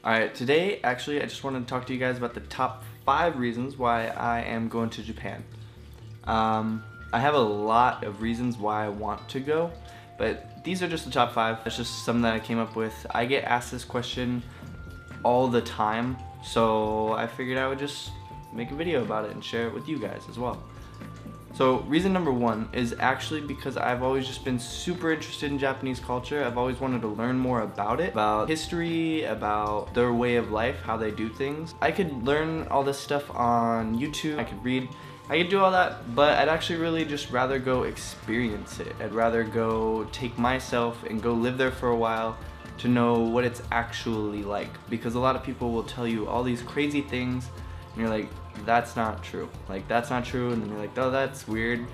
Alright, today actually I just wanted to talk to you guys about the top 5 reasons why I am going to Japan. I have a lot of reasons why I want to go, but these are just the top 5. It's just something that I came up with. I get asked this question all the time, so I figured I would just make a video about it and share it with you guys as well. So reason number 1 is actually because I've always just been super interested in Japanese culture. I've always wanted to learn more about it, about history, about their way of life, how they do things. I could learn all this stuff on YouTube, I could read, I could do all that, but I'd actually really just rather go experience it. I'd rather go take myself and go live there for a while to know what it's actually like. Because a lot of people will tell you all these crazy things and you're like, that's not true. Like, that's not true. And then you're like, oh, that's weird.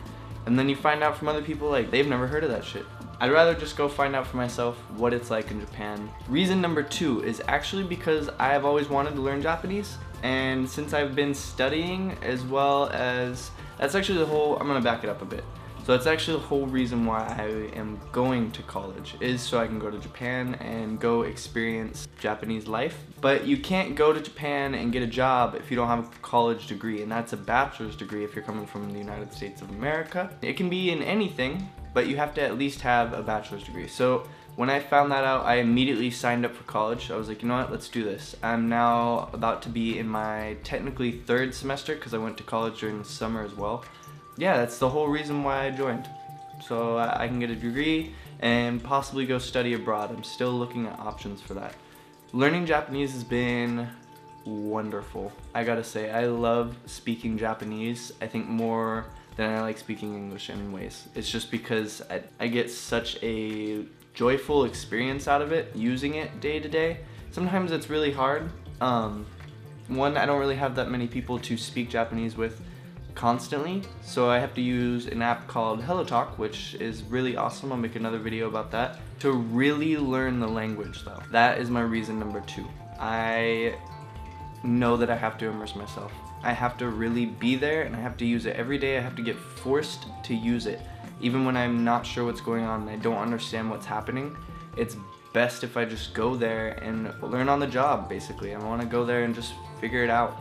And then you find out from other people, like, they've never heard of that shit. I'd rather just go find out for myself what it's like in Japan. Reason number 2 is actually because I've always wanted to learn Japanese. And since I've been studying, as well as, that's actually the whole, I'm gonna back it up a bit. So that's actually the whole reason why I am going to college, is so I can go to Japan and go experience Japanese life. But you can't go to Japan and get a job if you don't have a college degree, and that's a bachelor's degree if you're coming from the United States of America. It can be in anything, but you have to at least have a bachelor's degree. So when I found that out, I immediately signed up for college. I was like, you know what, let's do this. I'm now about to be in my technically 3rd semester because I went to college during the summer as well. Yeah, that's the whole reason why I joined. So I can get a degree and possibly go study abroad. I'm still looking at options for that. Learning Japanese has been wonderful. I gotta say, I love speaking Japanese. I think more than I like speaking English anyways. It's just because I get such a joyful experience out of it, using it day to day. Sometimes it's really hard. One, I don't really have that many people to speak Japanese with constantly, so I have to use an app called HelloTalk, which is really awesome. I'll make another video about that. To really learn the language though, that is my reason number 2. I know that I have to immerse myself. I have to really be there and I have to use it every day. I have to get forced to use it. Even when I'm not sure what's going on and I don't understand what's happening, it's best if I just go there and learn on the job, basically. I want to go there and just figure it out.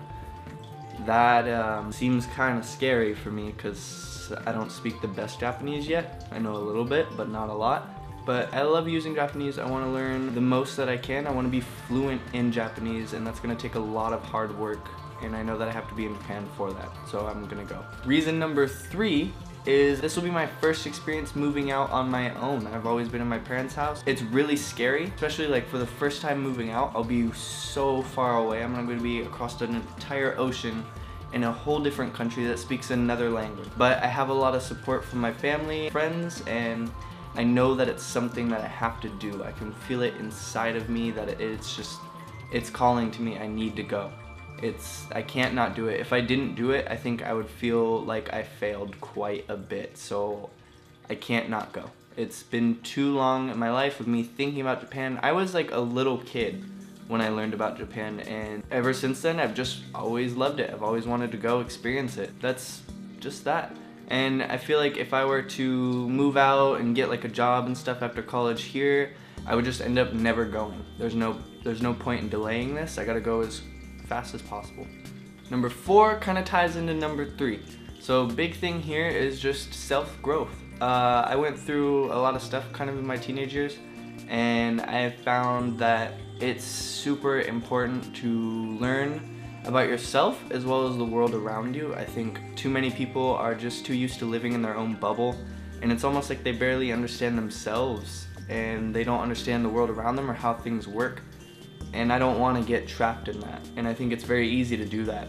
That seems kind of scary for me because I don't speak the best Japanese yet. I know a little bit, but not a lot. But I love using Japanese. I want to learn the most that I can. I want to be fluent in Japanese, and that's going to take a lot of hard work. And I know that I have to be in Japan for that, so I'm going to go. Reason number 3 is this will be my first experience moving out on my own. I've always been in my parents' house. It's really scary, especially like for the first time moving out. I'll be so far away. I'm going to be across an entire ocean in a whole different country that speaks another language. But I have a lot of support from my family, friends, and I know that it's something that I have to do. I can feel it inside of me that it's calling to me. I need to go. I can't not do it. If I didn't do it, I think I would feel like I failed quite a bit. So I can't not go. It's been too long in my life of me thinking about Japan. I was like a little kid when I learned about Japan, and ever since then I've just always loved it. I've always wanted to go experience it. That's just that. And I feel like if I were to move out and get like a job and stuff after college here, I would just end up never going. There's no point in delaying this. I gotta go as fast as possible. Number 4 kind of ties into number 3. So big thing here is just self-growth. I went through a lot of stuff kind of in my teenage years, and I found that it's super important to learn about yourself as well as the world around you. I think too many people are just too used to living in their own bubble, and it's almost like they barely understand themselves and they don't understand the world around them or how things work. And I don't want to get trapped in that, and I think it's very easy to do that.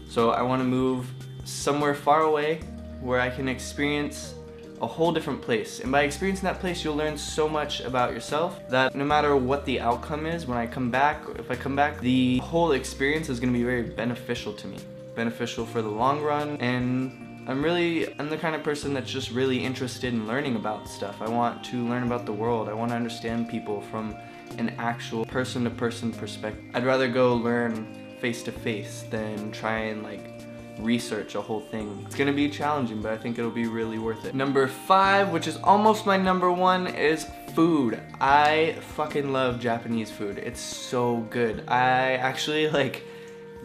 So I want to move somewhere far away where I can experience a whole different place, and by experiencing that place you'll learn so much about yourself that no matter what the outcome is, when I come back, if I come back, the whole experience is going to be very beneficial to me, beneficial for the long run. And I'm the kind of person that's just really interested in learning about stuff. I want to learn about the world. I want to understand people from an actual person-to-person perspective. I'd rather go learn face-to-face than try and like research a whole thing. It's gonna be challenging, but I think it'll be really worth it. Number 5, which is almost my number 1, is food. I fucking love Japanese food. It's so good. I actually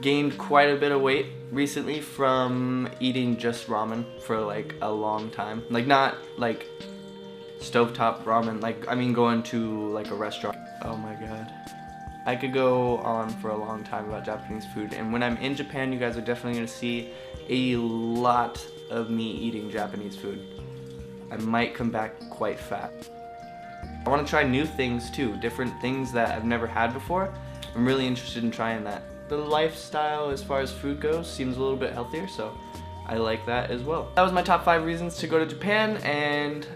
gained quite a bit of weight recently from eating just ramen for a long time. Not stovetop ramen, I mean going to a restaurant. Oh my god. I could go on for a long time about Japanese food, and when I'm in Japan, you guys are definitely gonna see a lot of me eating Japanese food. I might come back quite fat. I wanna try new things too, different things that I've never had before. I'm really interested in trying that. The lifestyle as far as food goes seems a little bit healthier, so I like that as well. That was my top 5 reasons to go to Japan, and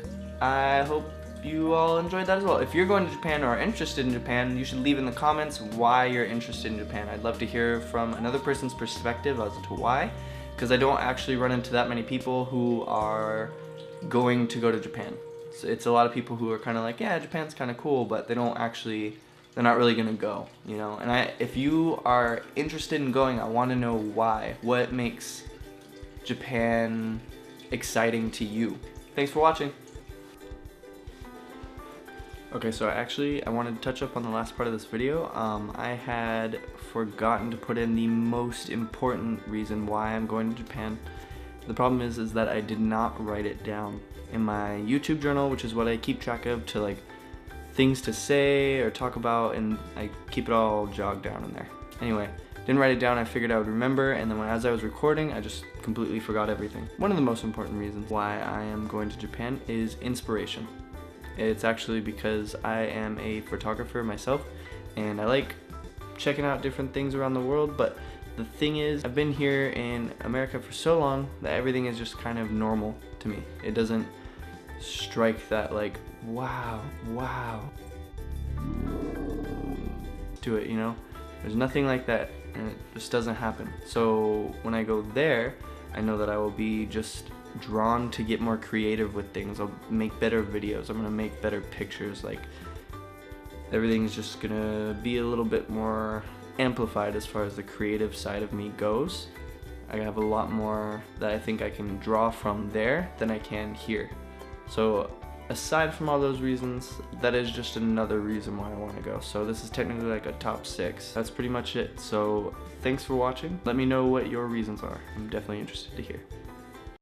I hope you all enjoyed that as well. If you're going to Japan or are interested in Japan, you should leave in the comments why you're interested in Japan. I'd love to hear from another person's perspective as to why, because I don't actually run into that many people who are going to go to Japan. So it's a lot of people who are kind of like, yeah, Japan's kind of cool, but they're not really gonna go, you know? And if you are interested in going, I wanna know why. What makes Japan exciting to you? Thanks for watching. Okay, so I wanted to touch up on the last part of this video. I had forgotten to put in the most important reason why I'm going to Japan. The problem is that I did not write it down in my YouTube journal, which is what I keep track of to things to say or talk about, and I keep it all jogged down in there. Anyway, didn't write it down. I figured I would remember, and then as I was recording, I just completely forgot everything. One of the most important reasons why I am going to Japan is inspiration. It's actually because I am a photographer myself, and I like checking out different things around the world, but the thing is, I've been here in America for so long that everything is just kind of normal to me. It doesn't strike that wow to it, you know? There's nothing like that, and it just doesn't happen. So when I go there, I know that I will be just drawn to get more creative with things. I'll make better videos, I'm gonna make better pictures, everything's just gonna be a little bit more amplified as far as the creative side of me goes. I have a lot more that I think I can draw from there than I can here. So aside from all those reasons, that is just another reason why I want to go. So this is technically a top 6. That's pretty much it. So thanks for watching. Let me know what your reasons are. I'm definitely interested to hear.